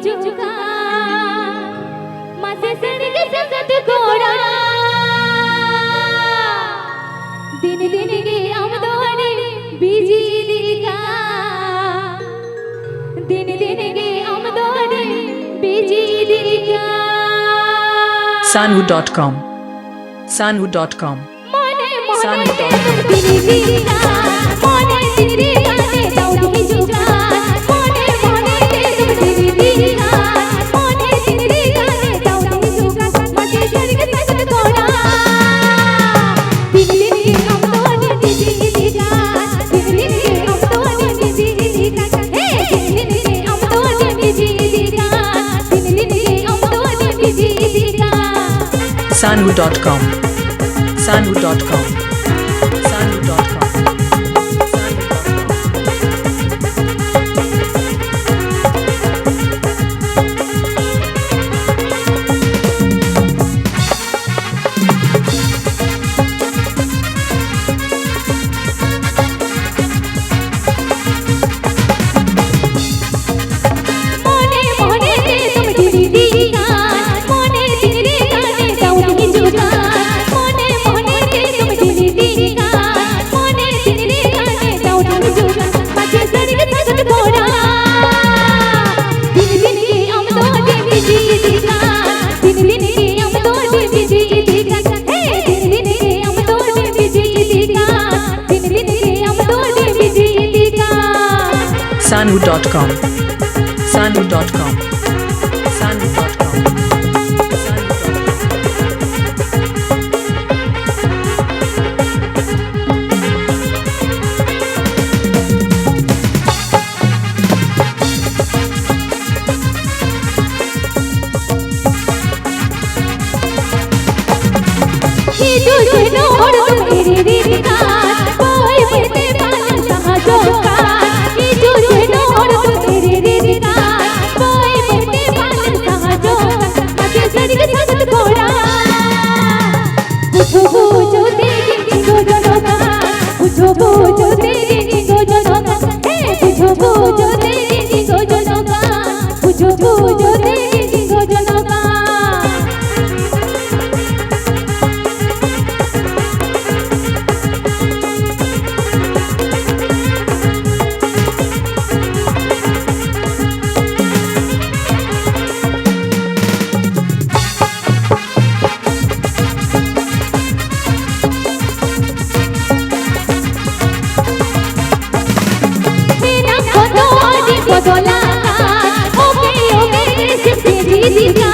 चुका मासे सड़क संगत घोड़ा दिन दिन के आमदोनी बिजली का दिन दिन के आमदोनी बिजली का Sanwood.com Sanwood.com मोने मोने बिजली का मोने बिजली का ने दौड़ी चुका मोने मोने बिजली का मोने बिजली का ने दौड़ी चुका मासे सड़क संगत घोड़ा दिन दिन के आमदोनी बिजली का दिन दिन के आमदोनी बिजली का हे दिन दिन के आमदोनी बिजली का दिन दिन के आमदोनी बिजली का Sanwood.com Sanwood.com Sanwood.com मोने मोने तुम दिली का मोने दिली का ने दौड़ी चुका मोने मोने तुम दिली का मोने दिली का ने दौड़ी चुका मासे सड़क संगत घोड़ा दिन दिन के आमदोनी बिजली का दिन दिन के आमदोनी बिजली का हे दिन दिन के आमदोनी बिजली का दिन दिन के आमदोनी बिजली का Sanwood.com Sanwood.com Sanwood.com ये जो सुनो और तुम मेरी रीता कोई बेटे पालन सहाजों का ये जो सुनो और तुम मेरी रीता कोई बेटे पालन सहाजों का मासे सड़क संगत घोड़ा पूछो पूछो तेरी किंगो जनों का पूछो पूछो तेरी किंगो जनों का हे पूछो पूछो तेरी किंगो जनों का पूछो पूछो तेरी किंगो जनों का मेरा बदला ओके ओके सिर्फ तेरी दी का